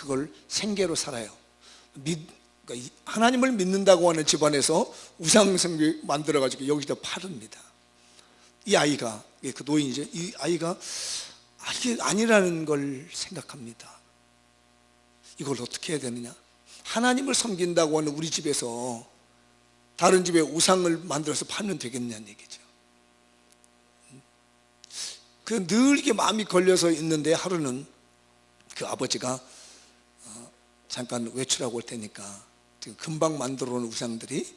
그걸 생계로 살아요. 그러니까 하나님을 믿는다고 하는 집안에서 우상숭배 만들어가지고 여기다 팔습니다. 이 아이가, 그 노인이죠. 이 아이가 이게 아니라는 걸 생각합니다. 이걸 어떻게 해야 되느냐? 하나님을 섬긴다고 하는 우리 집에서 다른 집에 우상을 만들어서 팔면 되겠냐는 얘기죠. 그 늘 이게 마음이 걸려서 있는데 하루는 그 아버지가 잠깐 외출하고 올 테니까 지금 금방 만들어 놓은 우상들이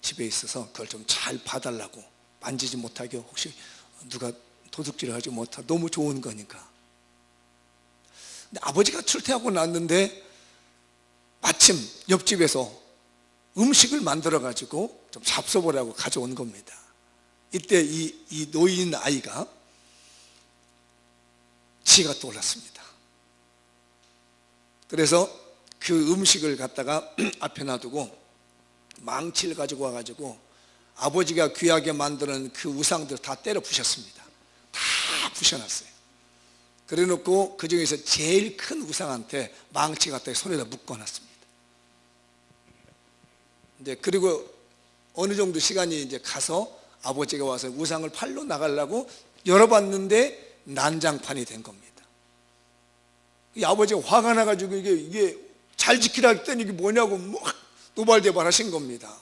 집에 있어서 그걸 좀 잘 봐달라고, 만지지 못하게, 혹시 누가 도둑질을 하지 못하고, 너무 좋은 거니까. 근데 아버지가 출퇴하고 났는데 마침 옆집에서 음식을 만들어 가지고 좀 잡숴보라고 가져온 겁니다. 이때 이 노인 아이가 지가 떠올랐습니다. 그래서 그 음식을 갖다가 앞에 놔두고 망치를 가지고 와가지고 아버지가 귀하게 만드는 그 우상들 다 때려 부셨습니다. 다 부셔놨어요. 그래 놓고 그 중에서 제일 큰 우상한테 망치 갖다 손에다 묶어놨습니다. 이제 그리고 어느 정도 시간이 이제 가서 아버지가 와서 우상을 팔러 나가려고 열어봤는데 난장판이 된 겁니다. 이 아버지가 화가 나가지고 이게 잘 지키라 했더니 이게 뭐냐고 노발대발 하신 겁니다.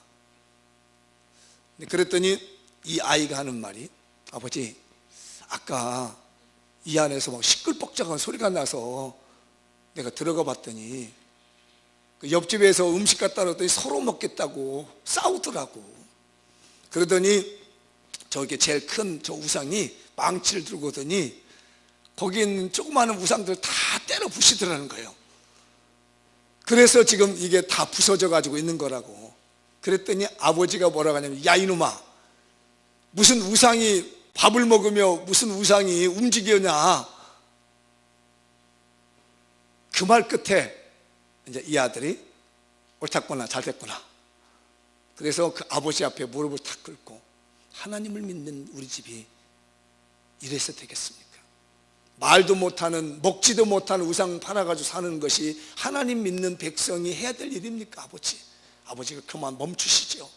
그랬더니 이 아이가 하는 말이, 아버지, 아까 이 안에서 막 시끌벅적한 소리가 나서 내가 들어가 봤더니 그 옆집에서 음식 갖다 놨더니 서로 먹겠다고 싸우더라고. 그러더니 저게 제일 큰 저 우상이 망치를 들고 오더니 거기 있는 조그마한 우상들 다 때려 부시더라는 거예요. 그래서 지금 이게 다 부서져 가지고 있는 거라고. 그랬더니 아버지가 뭐라고 하냐면, 야 이놈아, 무슨 우상이 밥을 먹으며 무슨 우상이 움직이냐. 그 말 끝에 이제 이 아들이 옳았구나, 잘 됐구나. 그래서 그 아버지 앞에 무릎을 탁 꿇고, 하나님을 믿는 우리 집이 이래서 되겠습니까? 말도 못하는, 먹지도 못하는 우상 팔아가지고 사는 것이 하나님 믿는 백성이 해야 될 일입니까? 아버지가 그만 멈추시죠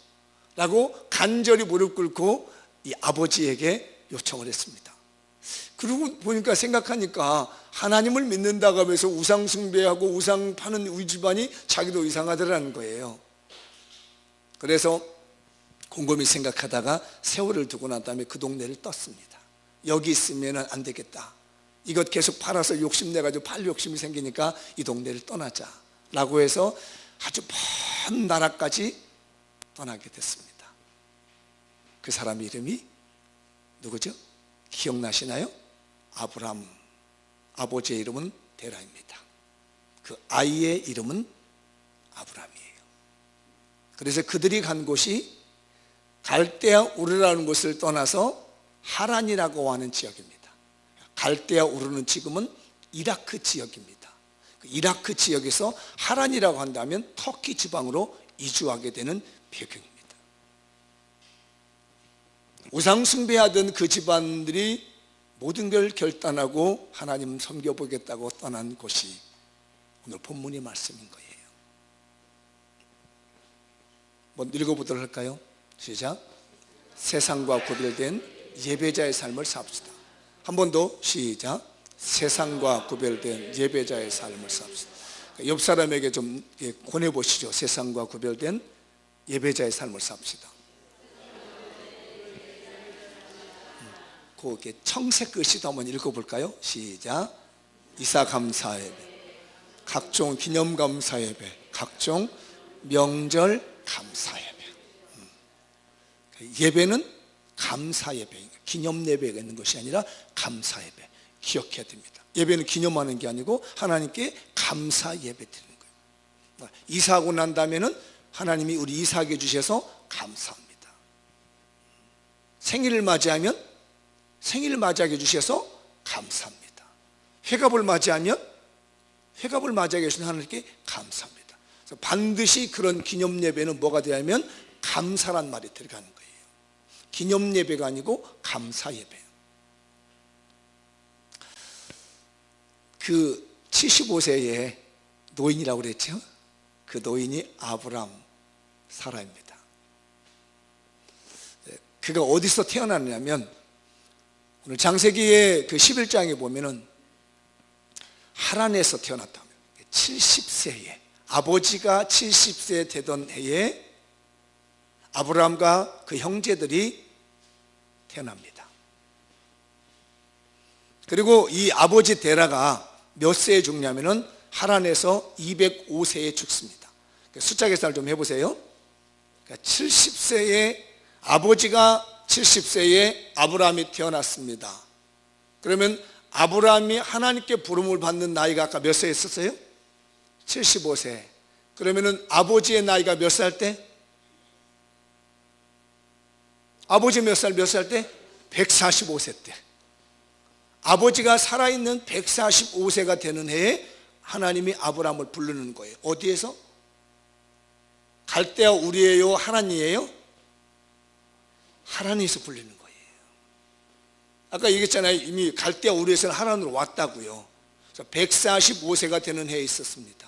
라고 간절히 무릎 꿇고 이 아버지에게 요청을 했습니다. 그러고 보니까, 생각하니까 하나님을 믿는다고 하면서 우상 숭배하고 우상 파는 우리 집안이 자기도 이상하더라는 거예요. 그래서 곰곰이 생각하다가 세월을 두고 난 다음에 그 동네를 떴습니다. 여기 있으면 안 되겠다, 이것 계속 팔아서 욕심내가지고 팔 욕심이 생기니까 이 동네를 떠나자 라고 해서 아주 먼 나라까지 떠나게 됐습니다. 그 사람 이름이 누구죠? 기억나시나요? 아브람. 아버지의 이름은 데라입니다. 그 아이의 이름은 아브람이에요. 그래서 그들이 간 곳이 갈대아 우르라는 곳을 떠나서 하란이라고 하는 지역입니다. 갈대아 우르는 지금은 이라크 지역입니다. 이라크 지역에서 하란이라고 한다면 터키 지방으로 이주하게 되는 배경입니다. 우상 숭배하던 그 집안들이 모든 걸 결단하고 하나님 섬겨보겠다고 떠난 곳이 오늘 본문의 말씀인 거예요. 한번 읽어보도록 할까요? 시작. 세상과 구별된 예배자의 삶을 삽시다. 한 번 더 시작. 세상과 구별된 예배자의 삶을 삽시다. 옆 사람에게 좀 권해보시죠. 세상과 구별된 예배자의 삶을 삽시다. 그게 청색 글씨도 한번 읽어볼까요? 시작. 이사 감사 예배, 각종 기념 감사 예배, 각종 명절 감사 예배. 예배는 감사 예배, 기념 예배가 있는 것이 아니라 감사 예배. 기억해야 됩니다. 예배는 기념하는 게 아니고 하나님께 감사 예배 드리는 거예요. 이사하고 난 다음에는 하나님이 우리 이사하게 주셔서 감사합니다. 생일을 맞이하면 생일을 맞이하게 주셔서 감사합니다. 회갑을 맞이하면 회갑을 맞이하게 주신 하나님께 감사합니다. 그래서 반드시 그런 기념 예배는 뭐가 되야 하면 감사란 말이 들어가는 거예요. 기념 예배가 아니고 감사 예배. 그 75세의 노인이라고 그랬죠. 그 노인이 아브람 사라입니다. 그가 어디서 태어났냐면 오늘 장세기의 그 11장에 보면은 하란에서 태어났다며. 70세에, 아버지가 70세 되던 해에 아브람과 그 형제들이 태어납니다. 그리고 이 아버지 데라가 몇 세에 죽냐면은 하란에서 205세에 죽습니다. 숫자 계산을 좀 해보세요. 70세에 아버지가 70세에 아브라함이 태어났습니다. 그러면 아브라함이 하나님께 부름을 받는 나이가 아까 몇 세에 있었어요? 75세. 그러면은 아버지의 나이가 몇 살 때? 아버지 몇 살 때? 145세 때. 아버지가 살아있는 145세가 되는 해에 하나님이 아브라함을 부르는 거예요. 어디에서? 갈대아 우리예요? 하란이에요? 하란에서 부르는 거예요. 아까 얘기했잖아요. 이미 갈대아 우리에서는 하란으로 왔다고요. 145세가 되는 해에 있었습니다.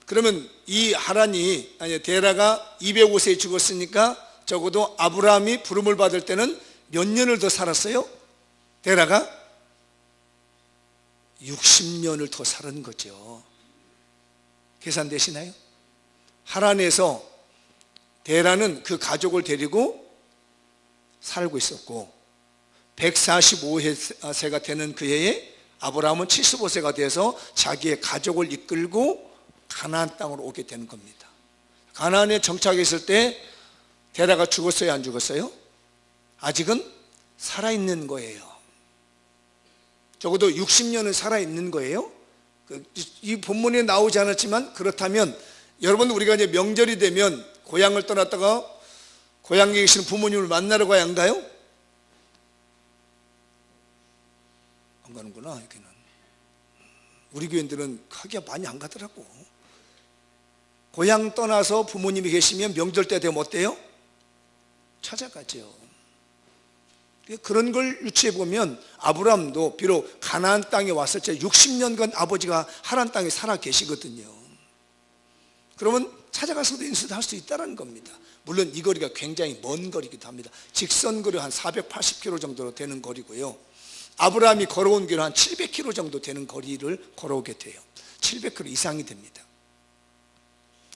그러면 이 하란이, 아니 데라가 205세에 죽었으니까 적어도 아브라함이 부름을 받을 때는 몇 년을 더 살았어요? 데라가 60년을 더 살은 거죠. 계산되시나요? 하란에서 데라는 그 가족을 데리고 살고 있었고 145세가 되는 그 해에 아브라함은 75세가 돼서 자기의 가족을 이끌고 가나안 땅으로 오게 되는 겁니다. 가나안에 정착했을 때 데라가 죽었어요? 안 죽었어요? 아직은 살아있는 거예요. 적어도 60년은 살아있는 거예요. 이 본문에 나오지 않았지만 그렇다면 여러분, 우리가 이제 명절이 되면 고향을 떠났다가 고향에 계시는 부모님을 만나러 가야 한가요? 안 가는구나. 여기는 우리 교인들은 크게 많이 안 가더라고. 고향 떠나서 부모님이 계시면 명절 때 되면 어때요? 찾아가죠. 그런 걸 유추해 보면 아브라함도 비록 가나안 땅에 왔을 때 60년간 아버지가 하란 땅에 살아 계시거든요. 그러면 찾아가서도 인수도 할 수 있다는 겁니다. 물론 이 거리가 굉장히 먼 거리기도 합니다. 직선거리 한 480km 정도로 되는 거리고요. 아브라함이 걸어온 길은 한 700km 정도 되는 거리를 걸어오게 돼요. 700km 이상이 됩니다.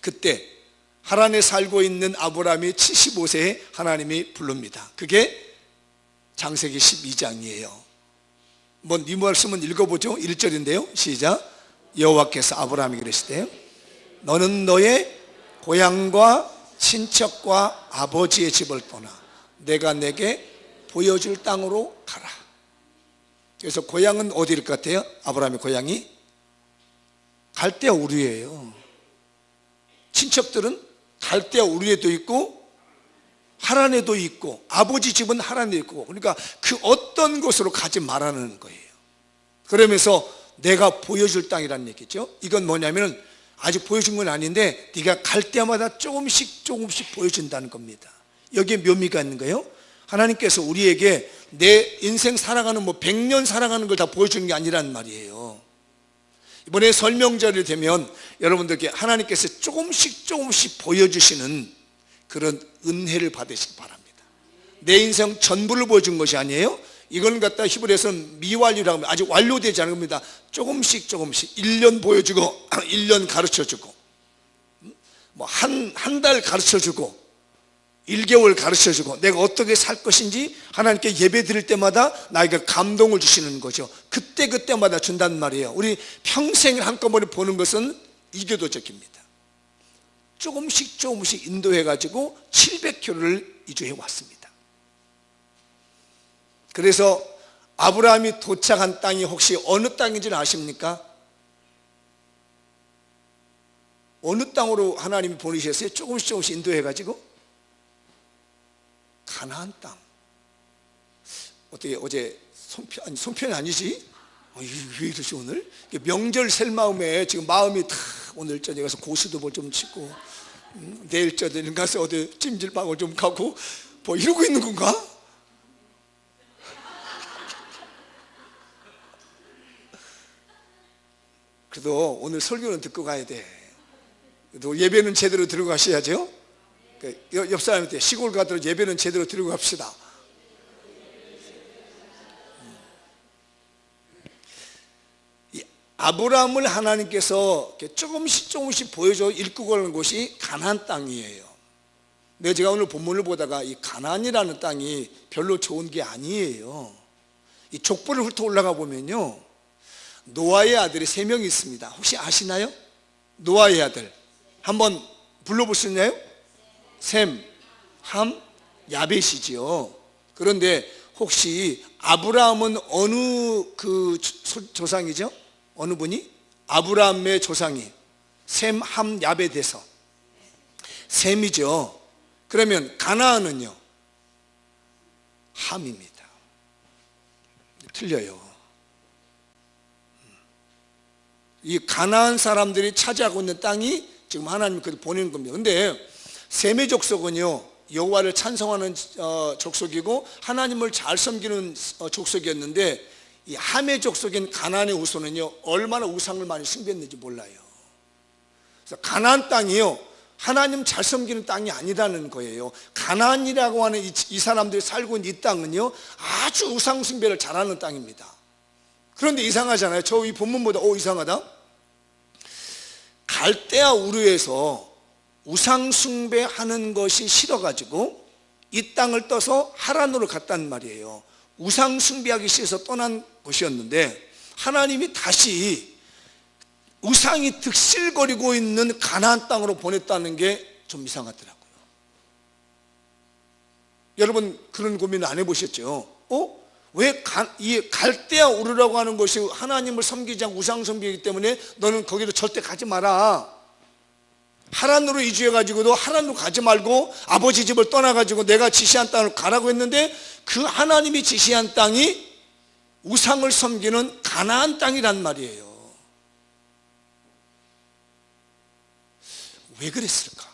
그때 하란에 살고 있는 아브라함이 75세에 하나님이 부릅니다. 그게 장세기 12장이에요. 이 말씀은 읽어보죠. 1절인데요. 시작. 여호와께서 아브라함에게 이르시되 너는 너의 고향과 친척과 아버지의 집을 떠나 내가 내게 보여줄 땅으로 가라. 그래서 고향은 어디일 것 같아요? 아브라함의 고향이 갈대아 우르예요. 친척들은 갈대아 우르에도 있고 하란에도 있고 아버지 집은 하란에 있고, 그러니까 그 어떤 곳으로 가지 말라는 거예요. 그러면서 내가 보여줄 땅이라는 얘기죠. 이건 뭐냐면 아직 보여준 건 아닌데 네가 갈 때마다 조금씩 보여준다는 겁니다. 여기에 묘미가 있는 거예요. 하나님께서 우리에게 내 인생 살아가는 100년 살아가는 걸 다 보여주는 게 아니란 말이에요. 이번에 설명절이 되면 여러분들께 하나님께서 조금씩 보여주시는 그런 은혜를 받으시기 바랍니다. 내 인생 전부를 보여준 것이 아니에요. 이건 갖다 히브리에서는 미완료라고 합니다. 아직 완료되지 않은 겁니다. 조금씩 1년 보여주고 1년 가르쳐주고 한 달 가르쳐주고 1개월 가르쳐주고 내가 어떻게 살 것인지 하나님께 예배 드릴 때마다 나에게 감동을 주시는 거죠. 그때마다 준단 말이에요. 우리 평생을 한꺼번에 보는 것은 이교도적입니다. 조금씩 인도해가지고 700km를 이주해 왔습니다. 그래서 아브라함이 도착한 땅이 혹시 어느 땅인지는 아십니까? 어느 땅으로 하나님이 보내셨어요? 조금씩 인도해가지고 가나안 땅. 어떻게 어제 손편이 아니지? 왜 이러지 오늘? 명절 셀 마음에 지금 마음이 다 오늘 저녁에 가서 고수도볼 좀 치고 내일 저녁에 가서 어디 찜질방을 좀 가고 이러고 있는 건가? 그래도 오늘 설교는 듣고 가야 돼. 그래도 예배는 제대로 들어가셔야죠. 옆 사람한테 시골 가더라도 예배는 제대로 들고 갑시다. 아브라함을 하나님께서 조금씩 보여줘 일구 가는 곳이 가나안 땅이에요. 제가 오늘 본문을 보다가 이 가나안이라는 땅이 별로 좋은 게 아니에요. 이 족보를 훑어 올라가 보면요, 노아의 아들이 3명이 있습니다. 혹시 아시나요? 노아의 아들 한번 불러볼 수 있나요? 셈, 함, 야벳이지요. 그런데 혹시 아브라함은 어느 그 조상이죠? 어느 분이? 아브라함의 조상이 셈, 함, 야벳에서 셈이죠. 그러면 가나안은요? 함입니다. 틀려요. 이 가나안 사람들이 차지하고 있는 땅이 지금 하나님 보내는 겁니다. 근데 셈의 족속은요, 여호와를 찬송하는 족속이고 하나님을 잘 섬기는 족속이었는데, 이 함의 족속인 가나안의 후손은요, 얼마나 우상을 많이 숭배했는지 몰라요. 그래서 가나안 땅이요, 하나님 잘 섬기는 땅이 아니라는 거예요. 가나안이라고 하는 이 사람들이 살고 있는 이 땅은요, 아주 우상 숭배를 잘하는 땅입니다. 그런데 이상하잖아요. 저 이 본문보다 이상하다. 갈대아 우르에서 우상 숭배하는 것이 싫어가지고 이 땅을 떠서 하란으로 갔단 말이에요. 우상 숭배하기 싫어서 떠난 곳이었는데, 하나님이 다시 우상이 득실거리고 있는 가나안 땅으로 보냈다는 게 좀 이상하더라고요. 여러분 그런 고민 안 해보셨죠? 왜 이 갈대아 우르라고 하는 것이 하나님을 섬기지 않고 우상 섬기기 때문에 너는 거기로 절대 가지 마라, 하란으로 이주해가지고도 하란으로 가지 말고 아버지 집을 떠나가지고 내가 지시한 땅을 가라고 했는데, 그 하나님이 지시한 땅이 우상을 섬기는 가나안 땅이란 말이에요. 왜 그랬을까?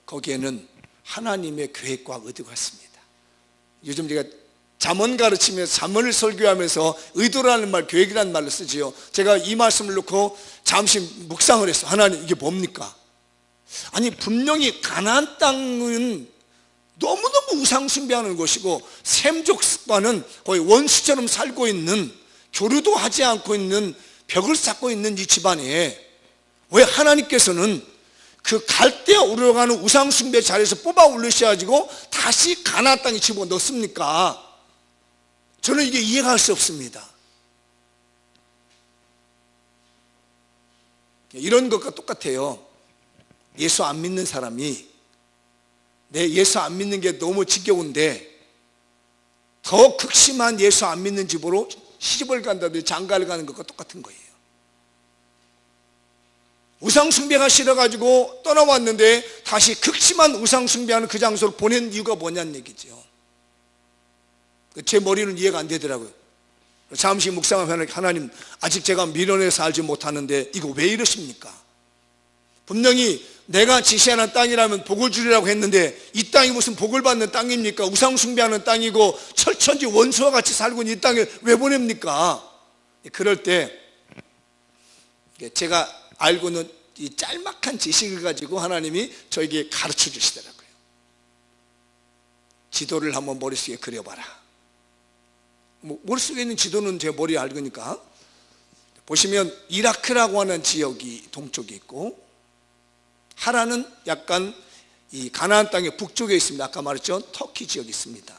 거기에는 하나님의 계획과 의도가 있습니다. 요즘 제가 잠언 가르치면서 잠언을 설교하면서 의도라는 말, 계획이라는 말을 쓰지요. 제가 이 말씀을 놓고 잠시 묵상을 했어요. 하나님 이게 뭡니까? 아니 분명히 가나안 땅은 너무너무 우상 숭배하는 것이고, 셈족과는 거의 원수처럼 살고 있는, 교류도 하지 않고 있는, 벽을 쌓고 있는 이 집안에 왜 하나님께서는 그 갈대아 우러가는 우상 숭배 자리에서 뽑아 올리셔가지고 다시 가나안 땅에 집어넣습니까? 저는 이게 이해가 할 수 없습니다. 이런 것과 똑같아요. 예수 안 믿는 사람이 내 예수 안 믿는 게 너무 지겨운데 더 극심한 예수 안 믿는 집으로 시집을 간다든지 장가를 가는 것과 똑같은 거예요. 우상 숭배가 싫어가지고 떠나왔는데 다시 극심한 우상 숭배하는 그 장소를 보낸 이유가 뭐냐는 얘기죠. 제 머리는 이해가 안 되더라고요. 잠시 묵상하면 하나님 아직 제가 미련해서 알지 못하는데 이거 왜 이러십니까? 분명히 내가 지시하는 땅이라면 복을 주리라고 했는데 이 땅이 무슨 복을 받는 땅입니까? 우상 숭배하는 땅이고 철천지 원수와 같이 살고 있는 이 땅에 왜 보냅니까? 그럴 때 제가 알고는 이 짤막한 지식을 가지고 하나님이 저에게 가르쳐 주시더라고요. 지도를 한번 머릿속에 그려봐라. 머릿속에 있는 지도는 제 머리에 알거니까. 보시면 이라크라고 하는 지역이 동쪽에 있고, 하란은 약간 이 가나안 땅의 북쪽에 있습니다. 아까 말했죠, 터키 지역이 있습니다.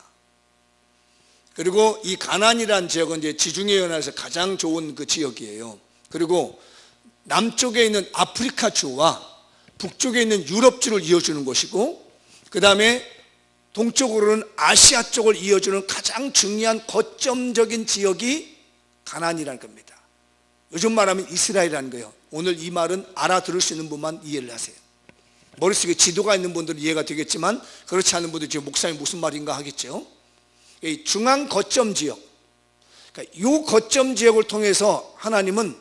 그리고 이 가나안이라는 지역은 이제 지중해 연안에서 가장 좋은 그 지역이에요. 그리고 남쪽에 있는 아프리카주와 북쪽에 있는 유럽주를 이어주는 곳이고, 그 다음에 동쪽으로는 아시아 쪽을 이어주는 가장 중요한 거점적인 지역이 가나안이라는 겁니다. 요즘 말하면 이스라엘이라는 거예요. 오늘 이 말은 알아들을 수 있는 분만 이해를 하세요. 머릿속에 지도가 있는 분들은 이해가 되겠지만 그렇지 않은 분들은 지금 목사님 무슨 말인가 하겠죠. 이 중앙 거점 지역, 그러니까 이 거점 지역을 통해서 하나님은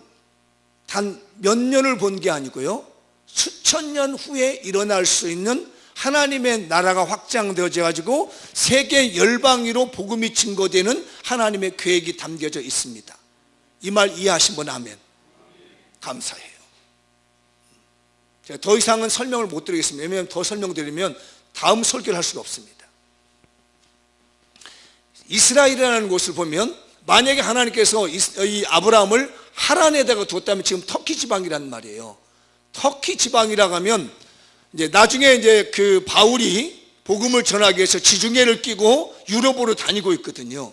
단 몇 년을 본 게 아니고요, 수천 년 후에 일어날 수 있는 하나님의 나라가 확장되어져 가지고 세계 열방위로 복음이 증거되는 하나님의 계획이 담겨져 있습니다. 이 말 이해하신 분 아멘. 감사해요. 제가 더 이상은 설명을 못 드리겠습니다. 왜냐하면 더 설명드리면 다음 설교를 할 수가 없습니다. 이스라엘이라는 곳을 보면 만약에 하나님께서 이 아브라함을 하란에다가 두었다면 지금 터키 지방이란 말이에요. 터키 지방이라고 하면 이제 나중에 이제 그 바울이 복음을 전하기 위해서 지중해를 끼고 유럽으로 다니고 있거든요.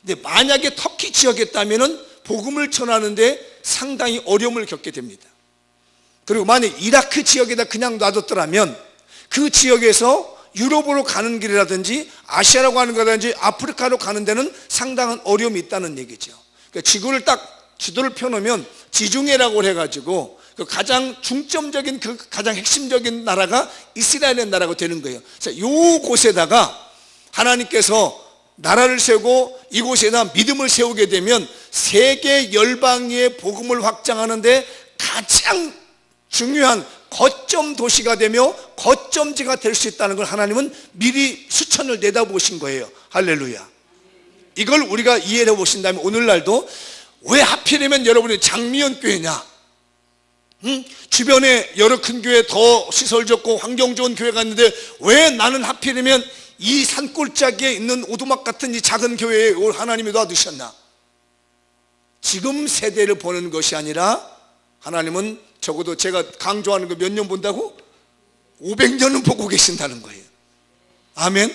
근데 만약에 터키 지역이었다면은 복음을 전하는데 상당히 어려움을 겪게 됩니다. 그리고 만약 이라크 지역에다 그냥 놔뒀더라면 그 지역에서 유럽으로 가는 길이라든지 아시아라고 하는 거라든지 아프리카로 가는 데는 상당한 어려움이 있다는 얘기죠. 그러니까 지구를 딱 지도를 펴놓으면 지중해라고 해가지고 그 가장 중점적인 그 가장 핵심적인 나라가 이스라엘의 나라가 되는 거예요. 그래서 이 곳에다가 하나님께서 나라를 세우고 이곳에다 믿음을 세우게 되면 세계 열방의 복음을 확장하는데 가장 중요한 거점 도시가 되며 거점지가 될 수 있다는 걸 하나님은 미리 수천을 내다보신 거예요. 할렐루야. 이걸 우리가 이해해 보신다면 오늘날도 왜 하필이면 여러분이 장미연 교회냐? 주변에 여러 큰 교회 더 시설 좋고 환경 좋은 교회가 있는데 왜 나는 하필이면 이 산골짜기에 있는 오두막 같은 이 작은 교회에 하나님이 놔두셨나? 지금 세대를 보는 것이 아니라 하나님은 적어도 제가 강조하는 거 몇 년 본다고? 500년은 보고 계신다는 거예요. 아멘.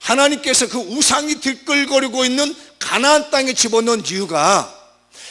하나님께서 그 우상이 들끓거리고 있는 가나안 땅에 집어넣은 이유가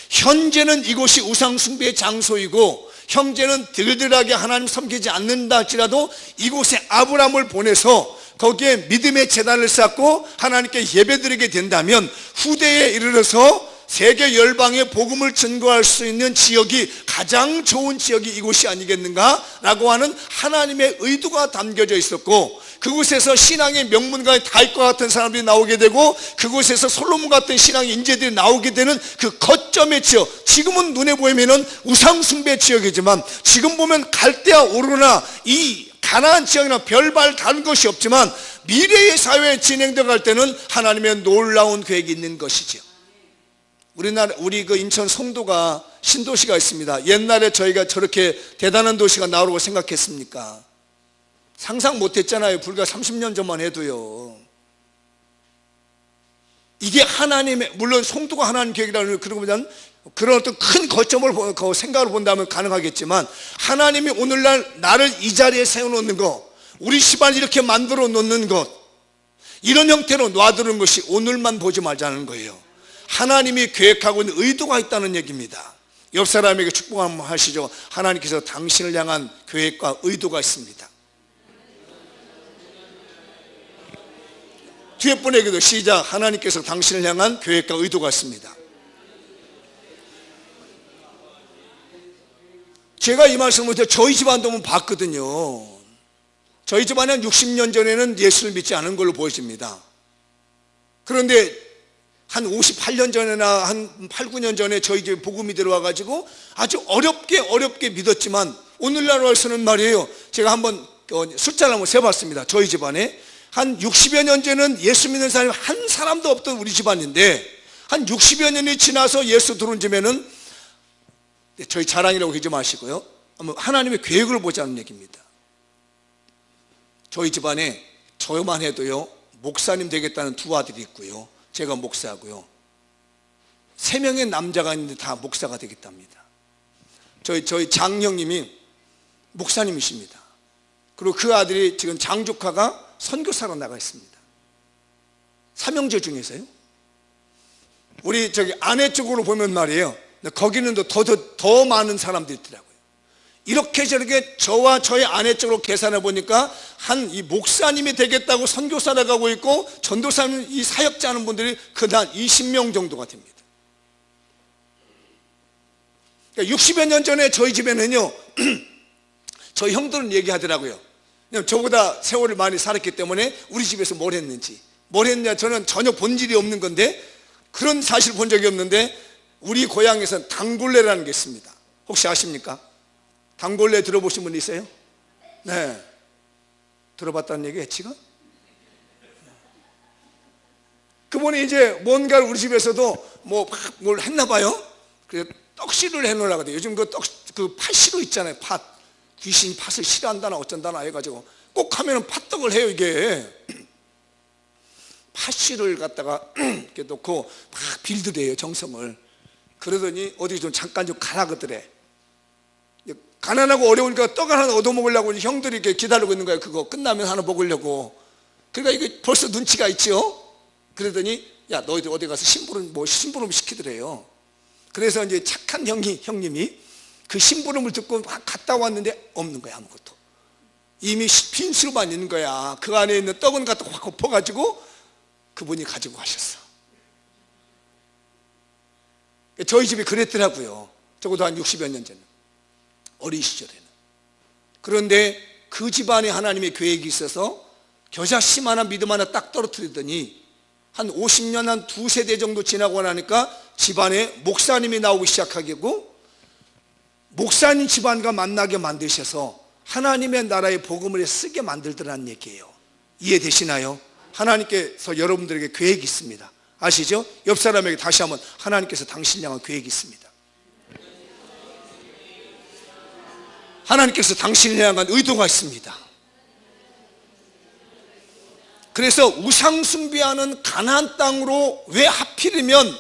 현재는 이곳이 우상 숭배의 장소이고 형제는 들들하게 하나님 섬기지 않는다 할지라도 이곳에 아브라함을 보내서 거기에 믿음의 제단을 쌓고 하나님께 예배드리게 된다면 후대에 이르러서 세계 열방의 복음을 증거할 수 있는 지역이 가장 좋은 지역이 이곳이 아니겠는가 라고 하는 하나님의 의도가 담겨져 있었고 그곳에서 신앙의 명문가의 다윗과 같은 사람들이 나오게 되고 그곳에서 솔로몬 같은 신앙의 인재들이 나오게 되는 그 거점의 지역, 지금은 눈에 보이면 우상숭배 지역이지만 지금 보면 갈대아 오르나 이 가나안 지역이나 별발 다른 것이 없지만 미래의 사회에 진행되어 갈 때는 하나님의 놀라운 계획이 있는 것이죠. 우리 그 인천 송도가 신도시가 있습니다. 옛날에 저희가 저렇게 대단한 도시가 나오라고 생각했습니까? 상상 못했잖아요. 불과 30년 전만 해도요. 이게 하나님의, 물론 송도가 하나님 계획이라는 그런 어떤 큰 거점을 생각을 본다면 가능하겠지만 하나님이 오늘날 나를 이 자리에 세워놓는 것, 우리 집안 이렇게 만들어 놓는 것, 이런 형태로 놔두는 것이 오늘만 보지 말자는 거예요. 하나님이 계획하고 있는 의도가 있다는 얘기입니다. 옆 사람에게 축복 한번 하시죠. 하나님께서 당신을 향한 계획과 의도가 있습니다. 뒤에 분에게도 시작. 하나님께서 당신을 향한 계획과 의도가 있습니다. 제가 이 말씀을 저희 집안도 한번 봤거든요. 저희 집안은 60년 전에는 예수를 믿지 않은 걸로 보여집니다. 그런데 한 58년 전이나 한 8, 9년 전에 저희 집에 복음이 들어와가지고 아주 어렵게 믿었지만 오늘날 와서는 말이에요. 제가 한번 숫자를 한번 세봤습니다. 저희 집안에 한 60여 년 전에는 예수 믿는 사람이 한 사람도 없던 우리 집안인데 한 60여 년이 지나서 예수 들어온 집에는 저희 자랑이라고 하지 마시고요. 하나님의 계획을 보자는 얘기입니다. 저희 집안에 저만 해도요 목사님 되겠다는 두 아들이 있고요. 제가 목사고요. 3명의 남자가 있는데 다 목사가 되겠답니다. 저희 장형님이 목사님이십니다. 그리고 그 아들이 지금 장조카가 선교사로 나가 있습니다. 삼형제 중에서요. 우리 저기 아내 쪽으로 보면 말이에요. 거기는 더 많은 사람들이 있더라고요. 이렇게 저렇게 저와 저희 아내 쪽으로 계산해 보니까 한 이 목사님이 되겠다고 선교사를 가고 있고 전도사님 이 사역자 하는 분들이 그단 20명 정도가 됩니다. 그러니까 60여 년 전에 저희 집에는요 저희 형들은 얘기하더라고요. 저보다 세월을 많이 살았기 때문에 우리 집에서 뭘 했냐 저는 전혀 본 일이 없는 건데 그런 사실 본 적이 없는데 우리 고향에서는 당골레라는 게 있습니다. 혹시 아십니까? 당골레 들어보신 분 있어요? 네. 들어봤다는 얘기예요, 지금? 그분이 이제 뭔가를 우리 집에서도 뭘 했나 봐요. 그래서 떡씨를 해놓으려고 그래요. 요즘 그 팥씨로 있잖아요. 팥. 귀신이 팥을 싫어한다나 어쩐다나 해가지고 꼭 하면은 팥떡을 해요, 이게. 팥씨를 갖다가 이렇게 놓고 막 빌드래요, 정성을. 그러더니 어디 좀 잠깐 좀 가라 그러더래. 가난하고 어려우니까 떡 하나 얻어먹으려고 형들이 이렇게 기다리고 있는 거예요. 그거 끝나면 하나 먹으려고. 그러니까 이게 벌써 눈치가 있죠. 그러더니 야, 너희들 어디 가서 심부름 시키더래요. 그래서 이제 착한 형님이 그 심부름을 듣고 막 갔다 왔는데 없는 거야, 아무것도. 이미 빈수로만 있는 거야. 그 안에 있는 떡은 갖다 확 엎어가지고 그분이 가지고 가셨어. 저희 집이 그랬더라고요. 적어도 한 60여 년 전에, 어린 시절에는. 그런데 그 집안에 하나님의 계획이 있어서 겨자씨 하나 믿음 하나 딱 떨어뜨리더니 한 50년, 한 두세 대 정도 지나고 나니까 집안에 목사님이 나오기 시작하고, 목사님 집안과 만나게 만드셔서 하나님의 나라의 복음을 쓰게 만들더라는 얘기예요. 이해되시나요? 하나님께서 여러분들에게 계획이 있습니다. 아시죠? 옆 사람에게 다시 한번, 하나님께서 당신을 향한 계획이 있습니다. 하나님께서 당신을 향한 의도가 있습니다. 그래서 우상 숭배하는 가나안 땅으로 왜 하필이면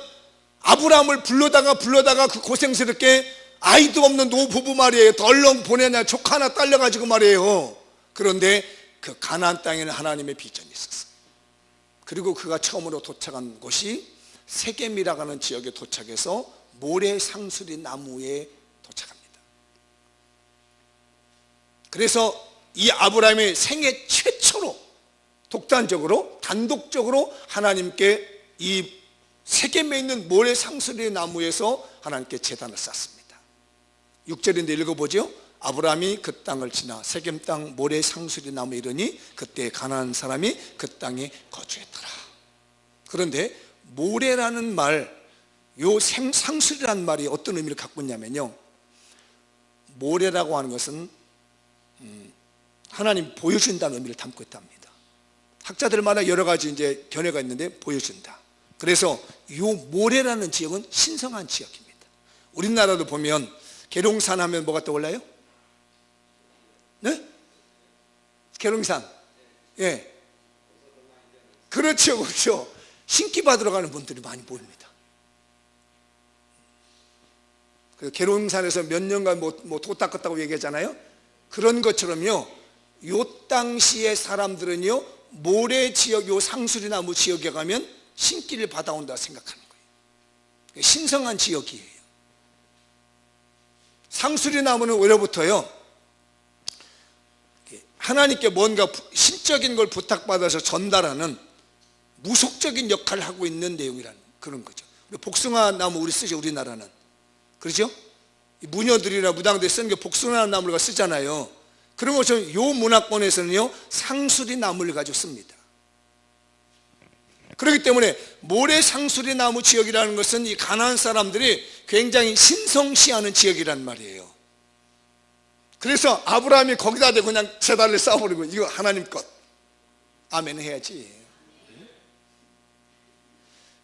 아브라함을 불러다가 그 고생스럽게 아이도 없는 노부부 말이에요. 덜렁 보내냐, 조카 하나 딸려가지고 말이에요. 그런데 그 가나안 땅에는 하나님의 비전이 있었어요. 그리고 그가 처음으로 도착한 곳이 세겜이라고 하는 지역에 도착해서 모래 상수리 나무에 도착합니다. 그래서 이 아브라함의 생애 최초로 독단적으로, 단독적으로 하나님께 이 세겜에 있는 모래 상수리 나무에서 하나님께 제단을 쌓습니다. 6절인데 읽어보죠. 아브라함이 그 땅을 지나 세겜 땅 모래 상수리 나무에 이르니 그때 가나안 사람이 그 땅에 거주했더라. 그런데 모래라는 말, 요 상수리라는 말이 어떤 의미를 갖고 있냐면요, 모래라고 하는 것은 하나님 보여준다는 의미를 담고 있답니다. 학자들마다 여러 가지 이제 견해가 있는데 보여준다. 그래서 요 모래라는 지역은 신성한 지역입니다. 우리나라도 보면 계룡산 하면 뭐가 떠올라요? 네? 계룡산. 예. 그렇죠, 그렇죠. 신기 받으러 가는 분들이 많이 보입니다. 계룡산에서 몇 년간 도 닦았다고 얘기하잖아요. 그런 것처럼요, 요 당시의 사람들은요, 모래 지역, 요 상수리나무 지역에 가면 신기를 받아온다 생각하는 거예요. 신성한 지역이에요. 상수리나무는 왜로부터요, 하나님께 뭔가 신적인 걸 부탁받아서 전달하는 무속적인 역할을 하고 있는 내용이라는 그런 거죠. 복숭아 나무 우리 쓰죠, 우리나라는. 그렇죠? 무녀들이나 무당들 쓰는 게 복숭아 나무를 쓰잖아요. 그런 것처럼 요 문화권에서는요, 상수리 나무를 가지고 씁니다. 그렇기 때문에 모래 상수리 나무 지역이라는 것은 이 가나안 사람들이 굉장히 신성시하는 지역이란 말이에요. 그래서 아브라함이 거기다 대고 그냥 제단을 쌓아버리고 이거 하나님 것, 아멘 해야지.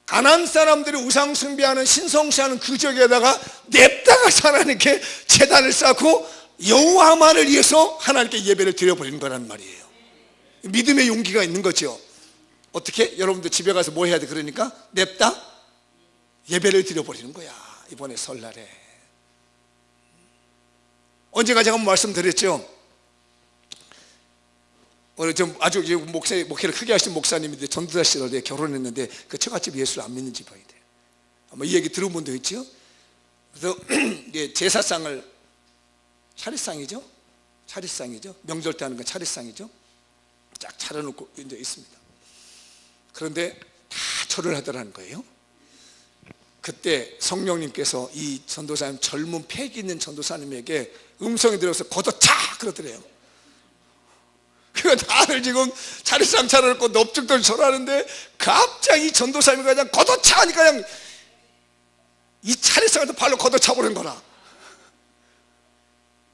가나안 사람들이 우상 숭배하는 신성시하는 그 지역에다가 냅다가 하나님께 제단을 쌓고 여호와만을 위해서 하나님께 예배를 드려버리는 거란 말이에요. 믿음의 용기가 있는 거죠. 어떻게? 여러분들 집에 가서 뭐 해야 돼? 그러니까 냅다 예배를 드려버리는 거야. 이번에 설날에 언제가 제가 말씀드렸죠. 오늘 좀 아주 목회를 크게 하신 목사님인데 전도사 시절에 결혼했는데 그 처갓집 예수를 안 믿는 집안이 돼요. 아마 이 얘기 들은 분도 있죠. 그래서 제사상을, 차례상이죠. 명절 때 하는 건 차례상이죠. 쫙 차려놓고 이제 있습니다. 그런데 다 절을 하더라는 거예요. 그때 성령님께서 이 전도사님, 젊은 패기 있는 전도사님에게 음성이 들어서 걷어차 그러더래요. 그러니까 다들 지금 차례상 차려놓고 넙죽들 절하는데 갑자기 전도사님이 그냥 걷어차 하니까 그냥 이 차례상을 발로 걷어차 버린 거라.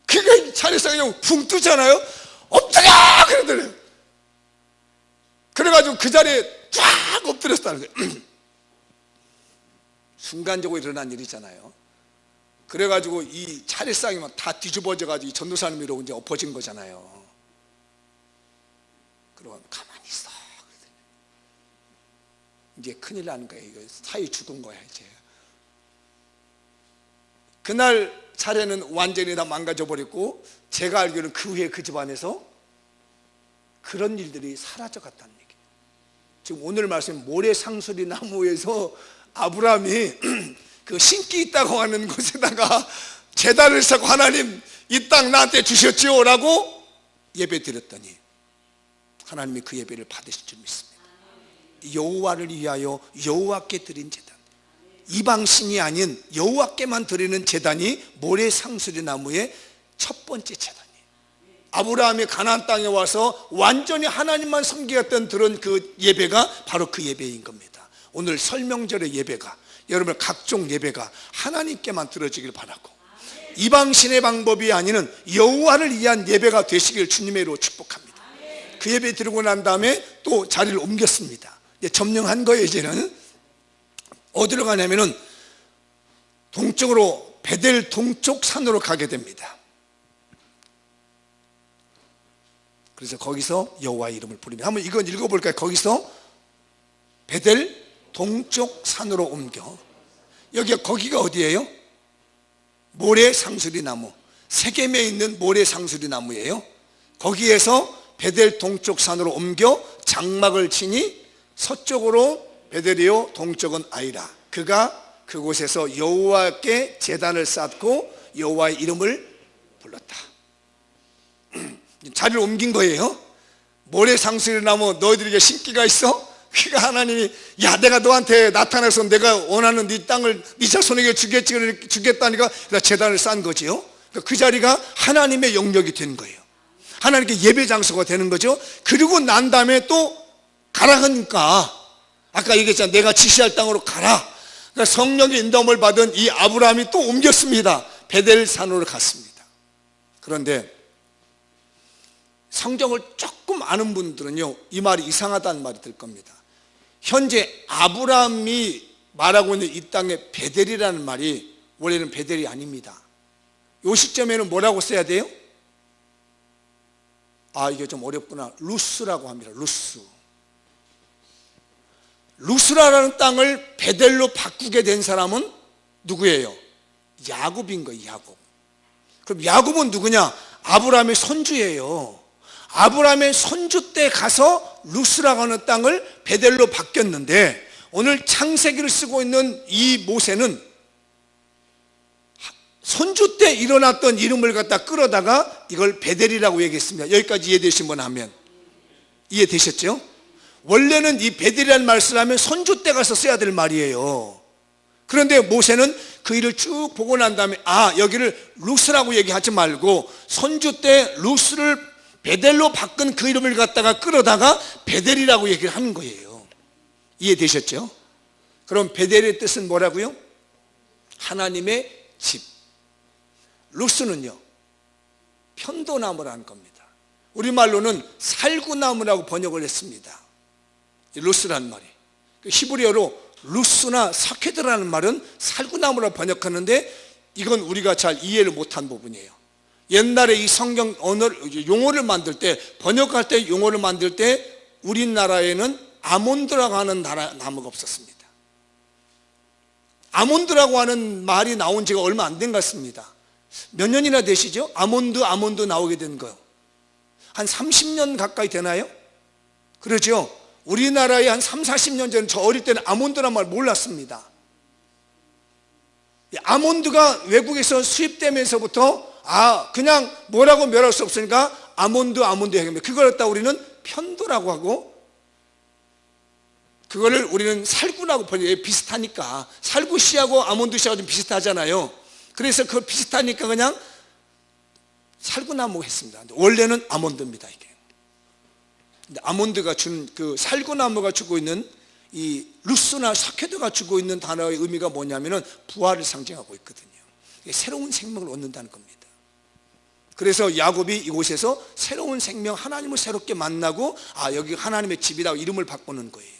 그러니까 이 차례상이 그냥 붕 뜨잖아요. 엎드려! 그러더래요. 그래가지고 그 자리에 쫙 엎드렸다는 거예요. 순간적으로 일어난 일이잖아요. 그래가지고 이 차례상이 막 다 뒤집어져가지고 이 전도사님으로 이제 엎어진 거잖아요. 그러고 가만히 있어. 이제 큰일 나는 거예요. 이거 사이 죽은 거야 이제. 그날 차례는 완전히 다 망가져 버렸고, 제가 알기로는 그 후에 그 집안에서 그런 일들이 사라져 갔다는 얘기예요. 지금 오늘 말씀 모래상수리 나무에서 아브라함이 그 신기 있다고 하는 곳에다가 제단을 쌓고 하나님 이 땅 나한테 주셨지요 라고 예배 드렸더니 하나님이 그 예배를 받으실 줄 믿습니다. 여호와를 위하여 여호와께 드린 제단, 이방신이 아닌 여호와께만 드리는 제단이 모래상수리 나무의 첫 번째 제단이에요. 아브라함이 가나안 땅에 와서 완전히 하나님만 섬기겠다는 그런 그 예배가 바로 그 예배인 겁니다. 오늘 설명절의 예배가, 여러분 각종 예배가 하나님께만 드려지길 바라고, 이방신의 방법이 아닌 여호와를 위한 예배가 되시길 주님의 이름으로 축복합니다. 그 예배 드리고 난 다음에 또 자리를 옮겼습니다. 이제 점령한 거예요. 이제는 어디로 가냐면은 동쪽으로, 베델 동쪽 산으로 가게 됩니다. 그래서 거기서 여호와의 이름을 부르며, 한번 이건 읽어볼까요? 거기서 베델 동쪽 산으로 옮겨. 거기가 어디예요? 모래상수리 나무, 세겜에 있는 모래상수리 나무예요. 거기에서 베델 동쪽 산으로 옮겨 장막을 치니 서쪽으로 베델이요 동쪽은 아이라. 그가 그곳에서 여호와께 제단을 쌓고 여호와의 이름을 불렀다. 자리를 옮긴 거예요. 모래상수리 나무 너희들에게 신기가 있어? 그러니까 하나님이 야 내가 너한테 나타나서 내가 원하는 네 땅을 네 자손에게 주겠다니까 제단을 쌓은 거지요. 그 자리가 하나님의 영역이 된 거예요. 하나님께 예배 장소가 되는 거죠. 그리고 난 다음에 또 가라 하니까 아까 얘기했잖아요. 내가 지시할 땅으로 가라. 그러니까 성령의 인도함을 받은 이 아브라함이 또 옮겼습니다. 베델 산으로 갔습니다. 그런데 성경을 조금 아는 분들은요 이 말이 이상하다는 말이 들 겁니다. 현재 아브라함이 말하고 있는 이 땅의 베델이라는 말이 원래는 베델이 아닙니다. 이 시점에는 뭐라고 써야 돼요? 이게 좀 어렵구나. 루스라고 합니다. 루스라라는 땅을 베델로 바꾸게 된 사람은 누구예요? 야곱인 거예요. 야곱. 그럼 야곱은 누구냐? 아브라함의 손주예요. 아브라함의 손주 때 가서 루스라고 하는 땅을 베델로 바뀌었는데, 오늘 창세기를 쓰고 있는 이 모세는 손주 때 일어났던 이름을 갖다 끌어다가 이걸 베델이라고 얘기했습니다. 여기까지 이해되신 분 하면 이해되셨죠? 원래는 이 베델이라는 말을 쓰려면 손주 때 가서 써야 될 말이에요. 그런데 모세는 그 일을 쭉 보고 난 다음에 여기를 루스라고 얘기하지 말고 손주 때 루스를 베델로 바꾼 그 이름을 갖다가 끌어다가 베델이라고 얘기를 하는 거예요. 이해되셨죠? 그럼 베델의 뜻은 뭐라고요? 하나님의 집. 루스는요 편도나무라는 겁니다. 우리말로는 살구나무라고 번역을 했습니다. 루스라는 말이 히브리어로 루스나 사케드라는 말은 살구나무라고 번역하는데 이건 우리가 잘 이해를 못한 부분이에요. 옛날에 이 성경 용어를 만들 때, 번역할 때 용어를 만들 때 우리나라에는 아몬드라고 하는 나무가 없었습니다. 아몬드라고 하는 말이 나온 지가 얼마 안 된 것 같습니다. 몇 년이나 되시죠? 아몬드 나오게 된 거요. 한 30년 가까이 되나요? 그러죠? 우리나라에 한 3, 40년 전에 저 어릴 때는 아몬드란 말 몰랐습니다. 아몬드가 외국에서 수입되면서부터 그냥 뭐라고 멸할 수 없으니까 아몬드 얘기합니다. 그걸 갖다 우리는 편도라고 하고, 그거를 우리는 살구라고 번역해요. 비슷하니까. 살구씨하고 아몬드씨하고 좀 비슷하잖아요. 그래서 그 비슷하니까 그냥 살구나무 했습니다. 원래는 아몬드입니다, 이게. 근데 아몬드가 준 그 살구나무가 주고 있는 이 루스나 사케드가 주고 있는 단어의 의미가 뭐냐면은 부활을 상징하고 있거든요. 새로운 생명을 얻는다는 겁니다. 그래서 야곱이 이곳에서 새로운 생명, 하나님을 새롭게 만나고 여기 하나님의 집이라고 이름을 바꾸는 거예요.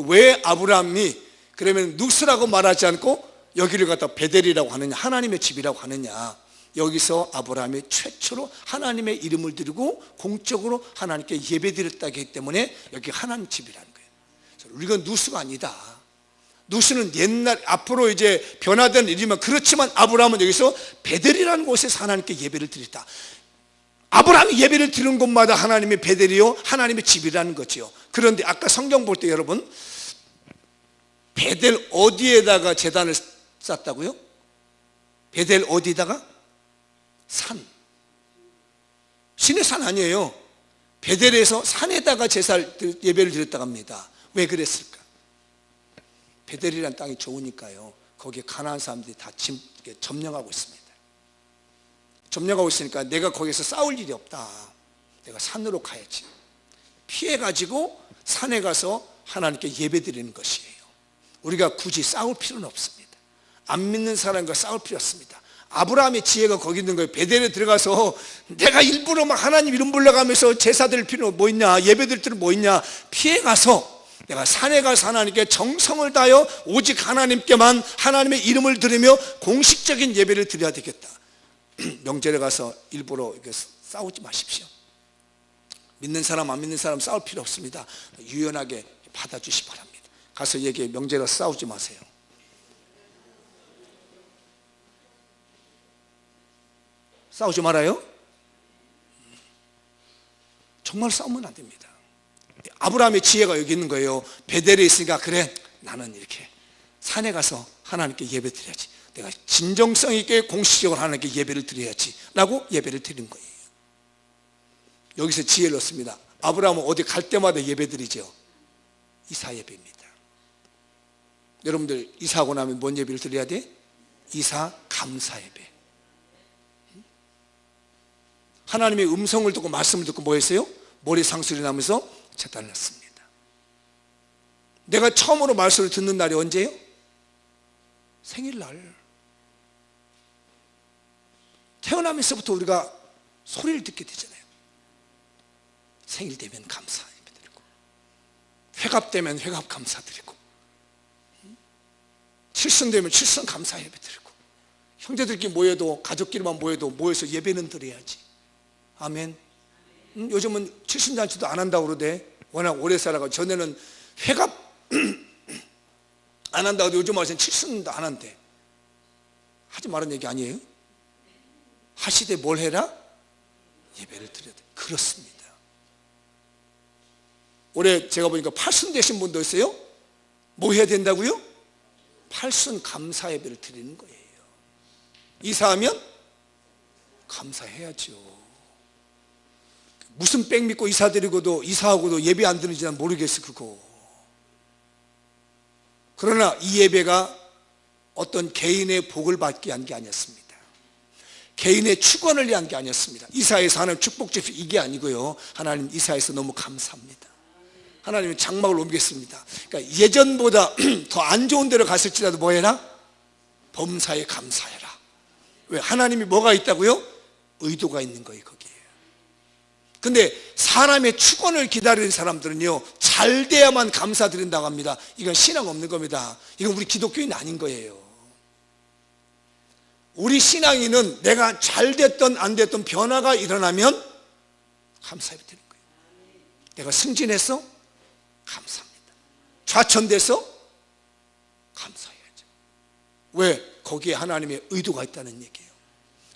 왜 아브라함이 그러면 눅스라고 말하지 않고 여기를 갖다 베델이라고 하느냐, 하나님의 집이라고 하느냐. 여기서 아브라함이 최초로 하나님의 이름을 드리고 공적으로 하나님께 예배드렸다기 했기 때문에 여기 하나님 집이라는 거예요. 우리가 누수가 아니다. 누수는 옛날 앞으로 이제 변화된 일이지만, 그렇지만 아브라함은 여기서 베델이라는 곳에서 하나님께 예배를 드렸다. 아브라함이 예배를 드리는 곳마다 하나님의 베델이요, 하나님의 집이라는 거지요. 그런데 아까 성경 볼 때 여러분, 베델 어디에다가 제단을 쌓았다고요? 베델 어디다가? 산. 신의 산 아니에요. 베델에서 산에다가 예배를 드렸다고 합니다. 왜 그랬을까? 베델이라는 땅이 좋으니까요. 거기에 가나안 사람들이 다 점령하고 있습니다. 점령하고 있으니까 내가 거기서 싸울 일이 없다. 내가 산으로 가야지. 피해가지고 산에 가서 하나님께 예배드리는 것이에요. 우리가 굳이 싸울 필요는 없습니다. 안 믿는 사람과 싸울 필요 없습니다. 아브라함의 지혜가 거기 있는 거예요. 베델에 들어가서 내가 일부러 막 하나님 이름 불러가면서 제사 드릴 필요는 뭐 있냐, 예배 드릴 필요는 뭐 있냐, 피해가서 내가 산에 가서 하나님께 정성을 다하여 오직 하나님께만 하나님의 이름을 들으며 공식적인 예배를 드려야 되겠다. 명절에 가서 일부러 이렇게 싸우지 마십시오. 믿는 사람 안 믿는 사람 싸울 필요 없습니다. 유연하게 받아주시 바랍니다. 가서 얘기해. 명절에 가서 싸우지 마세요. 싸우지 말아요. 정말 싸우면 안 됩니다. 아브라함의 지혜가 여기 있는 거예요. 베델에 있으니까 그래, 나는 이렇게 산에 가서 하나님께 예배 드려야지. 내가 진정성 있게 공식적으로 하나님께 예배를 드려야지 라고 예배를 드린 거예요. 여기서 지혜를 얻습니다. 아브라함은 어디 갈 때마다 예배 드리죠. 이사 예배입니다. 여러분들 이사하고 나면 뭔 예배를 드려야 돼? 이사 감사 예배. 하나님의 음성을 듣고 말씀을 듣고 뭐 했어요? 머리 상술이 나면서 제단을 했습니다. 내가 처음으로 말씀을 듣는 날이 언제예요? 생일날. 태어나면서부터 우리가 소리를 듣게 되잖아요. 생일 되면 감사 예배 드리고, 회갑 되면 회갑 감사 드리고, 칠순 되면 칠순 감사 예배 드리고, 형제들끼리 모여도 가족끼리만 모여서 예배는 드려야지. 아멘. 요즘은 칠순잔치도 안 한다고 그러대. 워낙 오래 살아가지고. 전에는 회갑 안 한다고, 요즘 와서는 칠순도 안 한대. 하지 말은 얘기 아니에요? 하시되 뭘 해라? 예배를 드려야 돼. 그렇습니다. 올해 제가 보니까 팔순 되신 분도 있어요. 뭐 해야 된다고요? 팔순 감사 예배를 드리는 거예요. 이사하면 감사해야죠. 무슨 백 믿고 이사하고도 예배 안 드리는지 난 모르겠어 그거. 그러나 이 예배가 어떤 개인의 복을 받게 한 게 아니었습니다. 개인의 축원을 위한 게 아니었습니다. 이사에서 하나님 축복 주십시오 이게 아니고요. 하나님 이사에서 너무 감사합니다. 하나님은 장막을 옮겼습니다. 그러니까 예전보다 더 안 좋은 데로 갔을지라도 뭐 해라? 범사에 감사해라. 왜? 하나님이 뭐가 있다고요? 의도가 있는 거예요 거기에. 근데 사람의 축원을 기다리는 사람들은요, 잘 돼야만 감사드린다고 합니다. 이건 신앙 없는 겁니다. 이건 우리 기독교인 아닌 거예요. 우리 신앙인은 내가 잘 됐든 안 됐든 변화가 일어나면 감사해 드리는 거예요. 내가 승진해서 감사합니다. 좌천돼서 감사해야죠. 왜? 거기에 하나님의 의도가 있다는 얘기예요.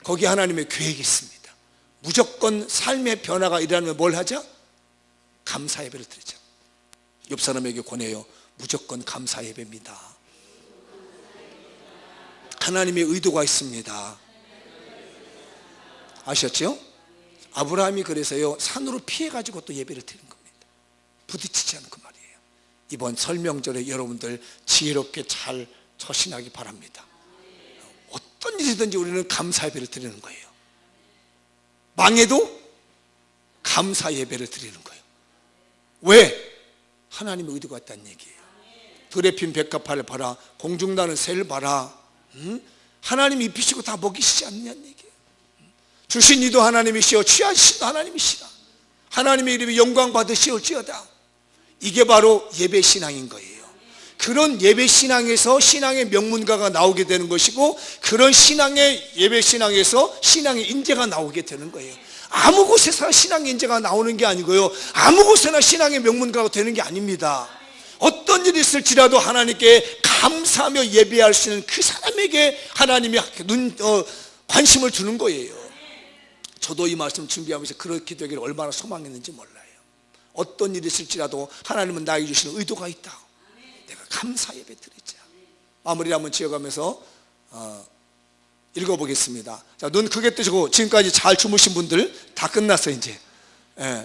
거기에 하나님의 계획이 있습니다. 무조건 삶의 변화가 일어나면 뭘 하자? 감사 예배를 드리자. 옆 사람에게 권해요. 무조건 감사 예배입니다. 하나님의 의도가 있습니다. 아셨죠? 아브라함이 그래서요, 산으로 피해가지고 또 예배를 드린 겁니다. 부딪히지 않고 말이에요. 이번 설명절에 여러분들 지혜롭게 잘 처신하기 바랍니다. 어떤 일이든지 우리는 감사 예배를 드리는 거예요. 망해도 감사 예배를 드리는 거예요. 왜? 하나님의 의도가 있다는 얘기예요. 들에 핀 백합화를 봐라, 공중나는 새를 봐라. 하나님이 입히시고 다 먹이시지 않느냐는 얘기예요. 주신 이도 하나님이시오 취하시도 하나님이시라. 하나님의 이름이 영광 받으시올지어다. 이게 바로 예배 신앙인 거예요. 그런 예배 신앙에서 신앙의 명문가가 나오게 되는 것이고, 그런 신앙의 예배 신앙에서 신앙의 인재가 나오게 되는 거예요. 아무 곳에서 신앙의 인재가 나오는 게 아니고요, 아무 곳에나 신앙의 명문가가 되는 게 아닙니다. 어떤 일이 있을지라도 하나님께 감사하며 예배할 수 있는 그 사람에게 하나님이 관심을 두는 거예요. 저도 이 말씀 준비하면서 그렇게 되기를 얼마나 소망했는지 몰라요. 어떤 일이 있을지라도 하나님은 나에게 주시는 의도가 있다. 내가 감사 예배 드리자. 마무리를 한번 지어가면서 읽어보겠습니다. 자, 눈 크게 뜨시고, 지금까지 잘 주무신 분들 다 끝났어요. 이제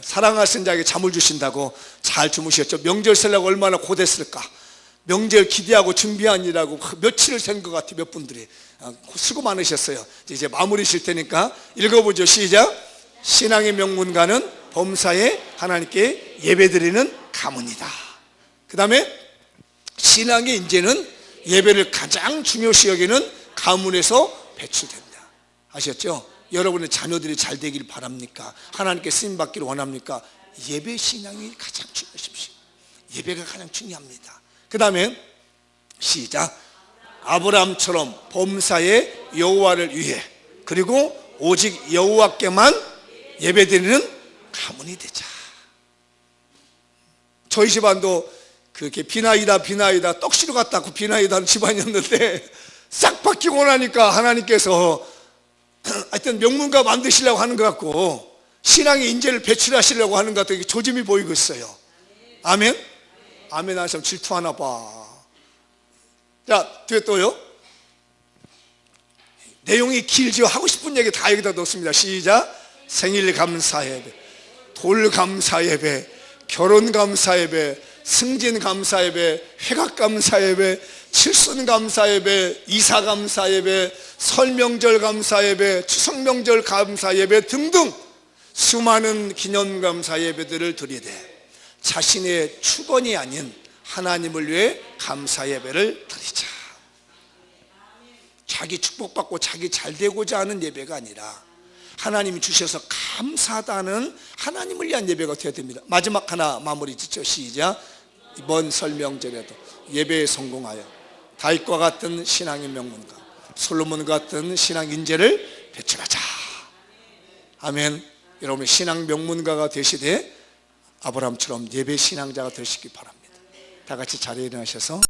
사랑하신 자에게 잠을 주신다고 잘 주무셨죠. 명절 세려고 얼마나 고됐을까. 명절 기대하고 준비하느라고 며칠을 센 것 같아요. 몇 분들이 수고 많으셨어요. 이제 마무리 실 테니까 읽어보죠. 시작. 신앙의 명문가는 범사에 하나님께 예배드리는 가문이다. 그 다음에 신앙의 인재는 예배를 가장 중요시 여기는 가문에서 배출된다. 아셨죠? 여러분의 자녀들이 잘 되길 바랍니까? 하나님께 쓰임 받기를 원합니까? 예배 신앙이 가장 중요하십시오. 예배가 가장 중요합니다. 그 다음에 시작. 아브라함처럼 범사에 여호와를 위해, 그리고 오직 여호와께만 예배드리는 가문이 되자. 저희 집안도 그렇게 비나이다 떡시로 갔다고 비나이다는 집안이었는데, 싹 바뀌고 나니까 하나님께서 하여튼 명문가 만드시려고 하는 것 같고, 신앙의 인재를 배출하시려고 하는 것 같고, 조짐이 보이고 있어요. 아멘? 아멘 하시면 질투하나 봐. 자, 뒤에 또요. 내용이 길지요. 하고 싶은 얘기 다 여기다 넣습니다. 시작. 생일 감사 예배, 돌 감사 예배, 결혼 감사 예배, 승진 감사 예배, 회각 감사 예배, 칠순 감사 예배, 이사 감사 예배, 설 명절 감사 예배, 추석 명절 감사 예배 등등 수많은 기념 감사 예배들을 드리되, 자신의 축원이 아닌 하나님을 위해 감사 예배를 드리자. 자기 축복받고 자기 잘 되고자 하는 예배가 아니라 하나님이 주셔서 감사하다는 하나님을 위한 예배가 되어야 됩니다. 마지막 하나 마무리 짓죠. 시작. 이번 설 명절에도 예배에 성공하여 다윗과 같은 신앙의 명문가, 솔로몬 같은 신앙 인재를 배출하자. 아멘. 여러분의 신앙 명문가가 되시되 아브라함처럼 예배 신앙자가 되시기 바랍니다. 다 같이 자리에 일어나셔서